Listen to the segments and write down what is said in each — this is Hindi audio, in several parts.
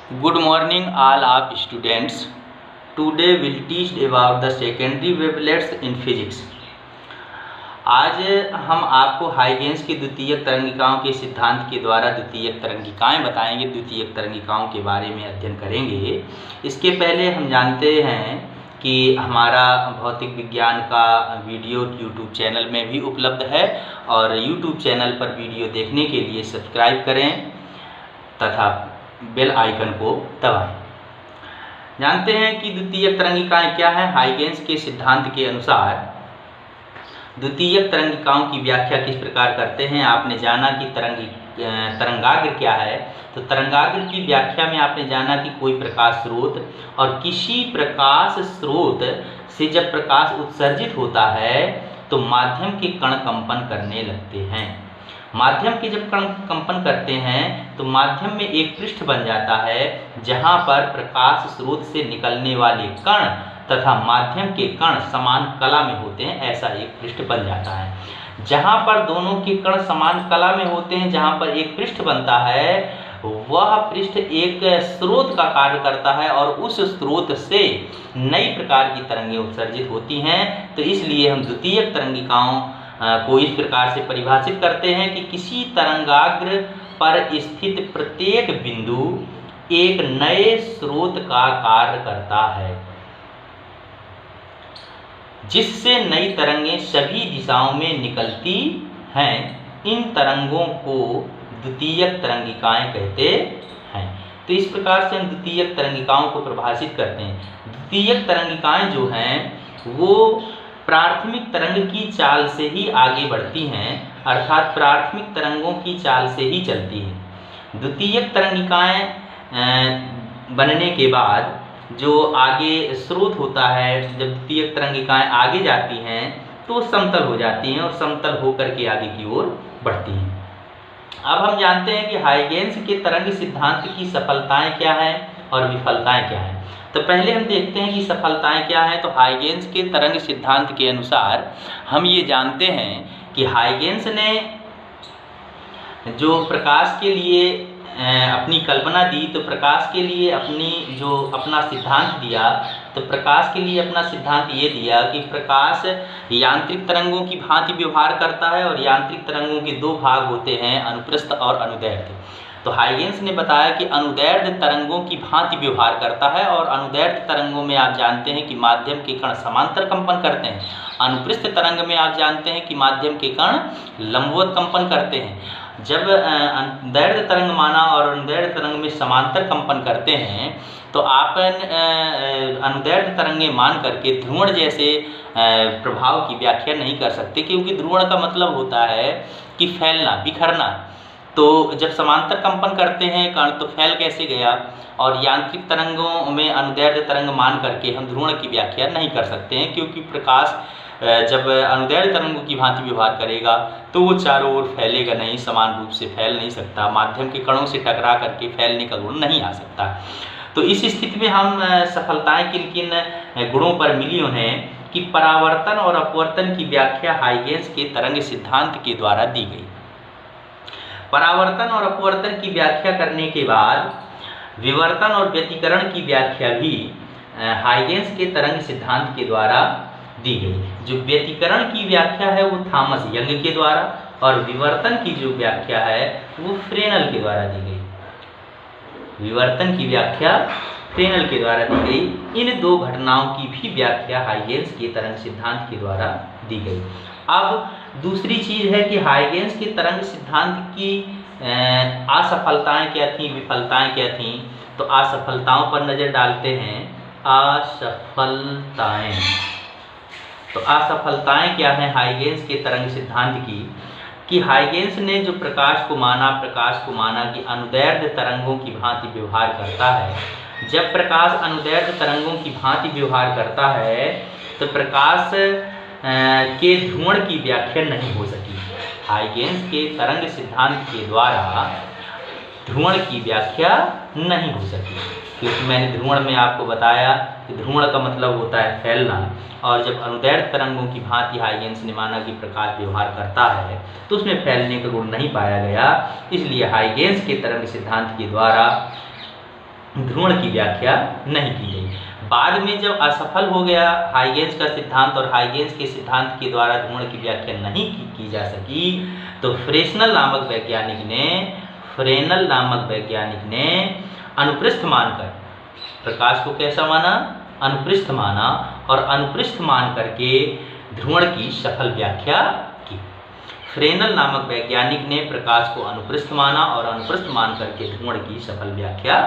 Good morning all of students. Today we'll teach about the secondary wavelets in physics. आज हम आपको हाइगेंस की द्वितीयक तरंगिकाओं के सिद्धांत के द्वारा द्वितीयक तरंगिकाएं बताएंगे, द्वितीयक तरंगिकाओं के बारे में अध्ययन करेंगे। इसके पहले हम जानते हैं कि हमारा भौतिक विज्ञान का वीडियो यूट्यूब चैनल में भी उपलब्ध है और यूट्यूब चैनल पर वीडियो देखने के लिए सब्सक्राइब करें तथा बेल आइकन को दबाएं। जानते हैं कि द्वितीयक तरंगिकाएं क्या हैं। हाइगेंस के सिद्धांत के अनुसार द्वितीयक तरंगिकाओं की व्याख्या किस प्रकार करते हैं। आपने जाना कि तरंगाग्र क्या है, तो तरंगाग्र की व्याख्या में आपने जाना कि कोई प्रकाश स्रोत और किसी प्रकाश स्रोत से जब प्रकाश उत्सर्जित होता है तो माध्यम के कण कंपन करने लगते हैं। माध्यम के जब कण कंपन करते हैं तो माध्यम में एक पृष्ठ बन जाता है जहां पर प्रकाश स्रोत से निकलने वाले कण तथा माध्यम के कण समान कला में होते हैं। ऐसा एक पृष्ठ बन जाता है। जहां पर दोनों के कण समान कला में होते हैं, जहां पर एक पृष्ठ बनता है, वह पृष्ठ एक स्रोत का कार्य करता है और उस स्रोत से नई प्रकार की तरंगें उत्सर्जित होती हैं। तो इसलिए हम द्वितीयक तरंगिकाओं को इस प्रकार से परिभाषित करते हैं कि किसी तरंगाग्र पर स्थित प्रत्येक बिंदु एक नए स्रोत का कार्य करता है, जिससे नई तरंगें सभी दिशाओं में निकलती हैं। इन तरंगों को द्वितीयक तरंगिकाएं कहते हैं। तो इस प्रकार से हम द्वितीयक तरंगिकाओं को परिभाषित करते हैं। द्वितीयक तरंगिकाएं जो हैं वो प्राथमिक तरंग की चाल से ही आगे बढ़ती हैं, अर्थात प्राथमिक तरंगों की चाल से ही चलती हैं। द्वितीयक तरंगिकाएं बनने के बाद जो आगे स्रोत होता है, जब द्वितीयक तरंगिकाएं आगे जाती हैं तो समतल हो जाती हैं और समतल होकर के आगे की ओर बढ़ती हैं। अब हम जानते हैं कि हाइगेंस के तरंग सिद्धांत की सफलताएं क्या हैं और विफलताएं क्या हैं। तो पहले हम देखते हैं कि सफलताएं क्या हैं। तो हाइगेंस के तरंग सिद्धांत के अनुसार हम ये जानते हैं कि हाइगेंस ने जो प्रकाश के लिए अपनी कल्पना दी, तो प्रकाश के लिए अपना सिद्धांत दिया, तो प्रकाश के लिए अपना सिद्धांत ये दिया कि प्रकाश यांत्रिक तरंगों की भांति व्यवहार करता है और यांत्रिक तरंगों के दो भाग होते हैं, अनुप्रस्थ और अनुदैर्ध्य। तो हाइगेंस ने बताया कि अनुदैर्ध्य तरंगों की भांति व्यवहार करता है और अनुदैर्ध्य तरंगों में आप जानते हैं कि माध्यम के कण समांतर कंपन करते हैं। अनुप्रस्थ तरंग में आप जानते हैं कि माध्यम के कण लंबवत कंपन करते हैं। जब दैर्ध्य तरंग माना और अनुदैर्ध्य तरंग में समांतर कंपन करते हैं तो आप अनुदैर्ध्य तरंगें मान करके ध्रुवण जैसे प्रभाव की व्याख्या नहीं कर सकते, क्योंकि ध्रुवण का मतलब होता है कि फैलना, बिखरना। तो जब समांतर कंपन करते हैं कण तो फैल कैसे गया, और यांत्रिक तरंगों में अनुदैर्ध्य तरंग मान करके हम ध्रुवण की व्याख्या नहीं कर सकते हैं, क्योंकि प्रकाश जब अनुदैर्ध्य तरंगों की भांति व्यवहार करेगा तो वो चारों ओर फैलेगा नहीं, समान रूप से फैल नहीं सकता, माध्यम के कणों से टकरा करके फैलने का गुण नहीं आ सकता। तो इस स्थिति में हम सफलताएं किन किन गुणों पर मिली उन्हें कि परावर्तन और अपवर्तन की व्याख्या हाइगेंस के तरंग सिद्धांत के द्वारा दी गई। परावर्तन और अपवर्तन की व्याख्या करने के बाद विवर्तन और व्यतिकरण की व्याख्या भी हाइगेंस के तरंग सिद्धांत के द्वारा दी गई। जो व्यतिकरण की व्याख्या है वो थॉमस यंग के द्वारा और विवर्तन की जो व्याख्या है वो फ्रेनल के द्वारा दी गई। विवर्तन की व्याख्या फ्रेनल के द्वारा दी गई। इन दो घटनाओं की भी व्याख्या हाइगेंस के तरंग सिद्धांत के द्वारा दी गई। अब दूसरी चीज है कि हाइगेंस के तरंग सिद्धांत की असफलताएं क्या थी, विफलताएं क्या थी। तो असफलताओं पर नजर डालते हैं। असफलताएं, तो असफलताएं क्या हैं हाइगेंस के तरंग सिद्धांत की, कि हाइगेंस ने जो प्रकाश को माना कि अनुदैर्ध्य तरंगों की भांति व्यवहार करता है। जब प्रकाश अनुदैर्ध्य तरंगों की भांति व्यवहार करता है तो प्रकाश के ध्रुवण की व्याख्या नहीं हो सकी। हाइगेंस के तरंग सिद्धांत के द्वारा ध्रुवण की व्याख्या नहीं हो सकी, क्योंकि मैंने ध्रुवण में आपको बताया कि ध्रुवण का मतलब होता है फैलना, और जब अनुदैर्ध्य तरंगों की भांति हाइगेंस ने माना कि प्रकाश व्यवहार करता है तो उसमें फैलने का गुण नहीं पाया गया। इसलिए हाइगेंस के तरंग सिद्धांत के द्वारा ध्रुवण की व्याख्या नहीं की गई। बाद में जब असफल हो गया हाइगेंस का सिद्धांत और हाइगेंस के सिद्धांत के द्वारा ध्रुवण की व्याख्या नहीं की जा सकी, तो फ्रेस्नेल नामक वैज्ञानिक ने अनुप्रस्थ मानकर प्रकाश को कैसा माना, अनुप्रस्थ माना, और अनुप्रस्थ मान करके ध्रुवण की सफल व्याख्या की। फ्रेनेल नामक वैज्ञानिक ने प्रकाश को अनुप्रस्थ माना और अनुप्रस्थ मान करके ध्रुवण की सफल व्याख्या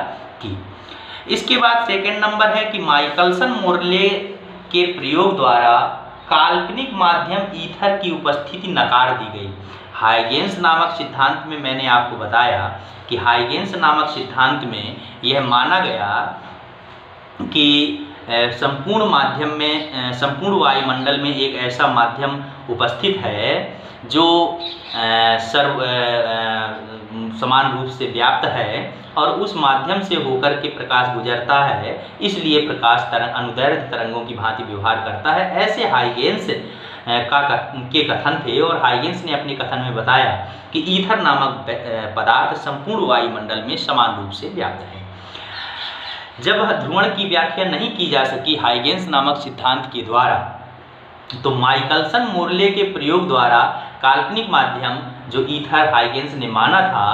की। इसके बाद सेकंड नंबर है कि माइकलसन मोर्ले के प्रयोग द्वारा काल्पनिक माध्यम ईथर की उपस्थिति नकार दी गई। हाइगेंस नामक सिद्धांत में मैंने आपको बताया कि हाइगेंस नामक सिद्धांत में यह माना गया कि संपूर्ण माध्यम में, संपूर्ण वायुमंडल में एक ऐसा माध्यम उपस्थित है जो समान रूप से व्याप्त है और उस माध्यम से होकर के प्रकाश गुजरता है, इसलिए प्रकाश तरंग अनुदैर्ध्य तरंगों की भांति व्यवहार करता है। ऐसे हाइगेंस के कथन थे और हाइगेंस ने अपने कथन में बताया कि ईथर नामक पदार्थ संपूर्ण वायुमंडल में समान रूप से व्याप्त है। जब ध्रुवण की व्याख्या नहीं की जा सकी हाइगेंस नामक सिद्धांत के द्वारा, तो माइकलसन मोर्ले के प्रयोग द्वारा काल्पनिक माध्यम जो ईथर हाइगेंस ने माना था,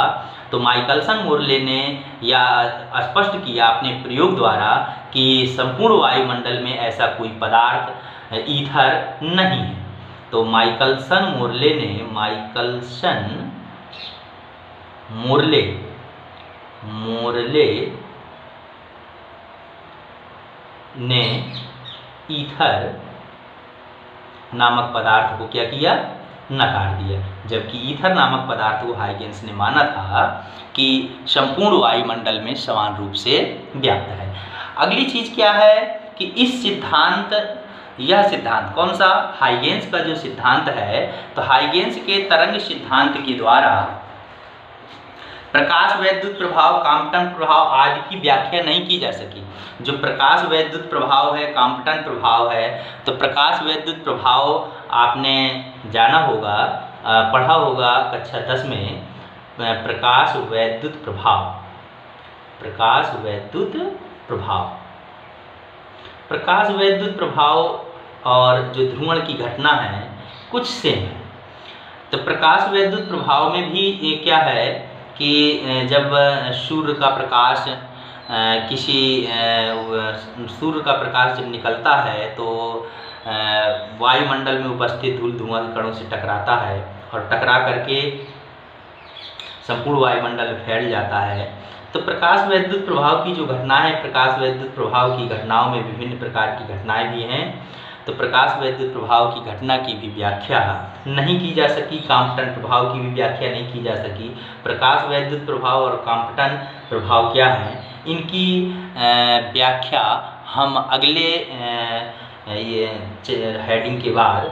तो माइकलसन मोर्ले ने यह स्पष्ट किया अपने प्रयोग द्वारा कि संपूर्ण वायुमंडल में ऐसा कोई पदार्थ ईथर नहीं है। तो माइकलसन मोर्ले ने ईथर नामक पदार्थ को क्या किया, नकार दिया, जबकि ईथर नामक पदार्थ को हाइगेंस ने माना था कि संपूर्ण वायुमंडल में समान रूप से व्याप्त है। अगली चीज क्या है कि इस यह सिद्धांत कौन सा, हाइगेंस का जो सिद्धांत है, तो हाइगेंस के तरंग सिद्धांत के द्वारा प्रकाश वैद्युत प्रभाव, काम्पटन प्रभाव आदि की व्याख्या नहीं की जा सकी। जो प्रकाश वैद्युत प्रभाव है, काम्पटन प्रभाव है, तो प्रकाश वैद्युत प्रभाव आपने जाना होगा, पढ़ा होगा कक्षा 10 में, प्रकाश वैद्युत प्रभाव और जो ध्रुवण की घटना है कुछ सेम है। तो प्रकाश वैद्युत प्रभाव में भी ये क्या है कि जब सूर्य का प्रकाश जब निकलता है तो वायुमंडल में उपस्थित धूल धुआं कणों से टकराता है और टकरा करके संपूर्ण वायुमंडल में फैल जाता है। तो प्रकाश वैद्युत प्रभाव की जो घटना है, प्रकाश वैद्युत प्रभाव की घटनाओं में विभिन्न प्रकार की घटनाएं भी हैं। तो प्रकाश वैद्युत प्रभाव की घटना की भी व्याख्या नहीं की जा सकी, काम्पटन प्रभाव की भी व्याख्या नहीं की जा सकी। प्रकाश वैद्युत प्रभाव और काम्पटन प्रभाव क्या हैं, इनकी व्याख्या हम अगले हेडिंग के बाद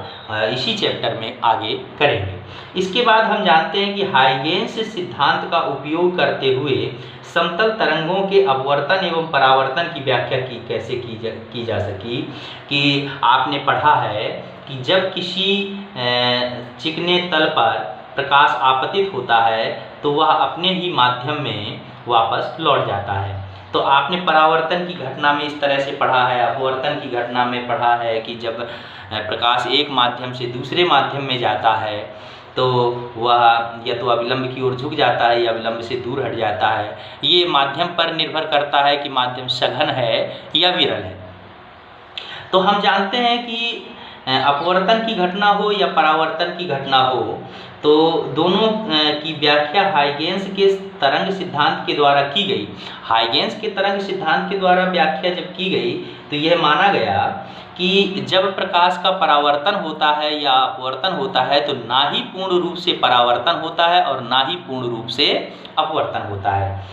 इसी चैप्टर में आगे करेंगे। इसके बाद हम जानते हैं कि हाइगेंस सिद्धांत का उपयोग करते हुए समतल तरंगों के अपवर्तन एवं परावर्तन की व्याख्या कैसे की जा सकी। कि आपने पढ़ा है कि जब किसी चिकने तल पर प्रकाश आपतित होता है तो वह अपने ही माध्यम में वापस लौट जाता है। तो आपने परावर्तन की घटना में इस तरह से पढ़ा है, अपवर्तन की घटना में पढ़ा है कि जब प्रकाश एक माध्यम से दूसरे माध्यम में जाता है तो वह या तो अविलंब की ओर झुक जाता है या विलंब से दूर हट जाता है। ये माध्यम पर निर्भर करता है कि माध्यम सघन है या विरल है। तो हम जानते हैं कि अपवर्तन की घटना हो या परावर्तन की घटना हो, तो दोनों की व्याख्या हाइगेंस के तरंग सिद्धांत के द्वारा की गई। हाइगेंस के तरंग सिद्धांत के द्वारा व्याख्या जब की गई तो यह माना गया कि जब प्रकाश का परावर्तन होता है या अपवर्तन होता है तो ना ही पूर्ण रूप से परावर्तन होता है और ना ही पूर्ण रूप से अपवर्तन होता है।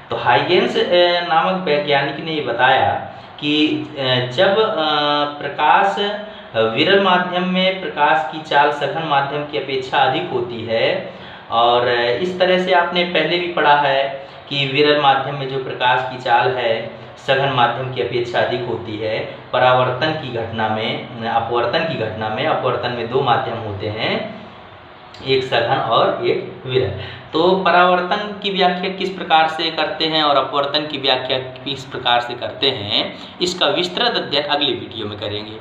तो हाइगेंस नामक वैज्ञानिक ने ये बताया कि जब प्रकाश विरल माध्यम में प्रकाश की चाल सघन माध्यम की अपेक्षा अधिक होती है, और इस तरह से आपने पहले भी पढ़ा है कि विरल माध्यम में जो प्रकाश की चाल है सघन माध्यम की अपेक्षा अधिक होती है। परावर्तन की घटना में, अपवर्तन की घटना में, अपवर्तन में दो माध्यम होते हैं, एक सघन और एक विरल। तो परावर्तन की व्याख्या किस प्रकार से करते हैं और अपवर्तन की व्याख्या किस प्रकार से करते हैं, इसका विस्तृत अध्ययन अगली वीडियो में करेंगे।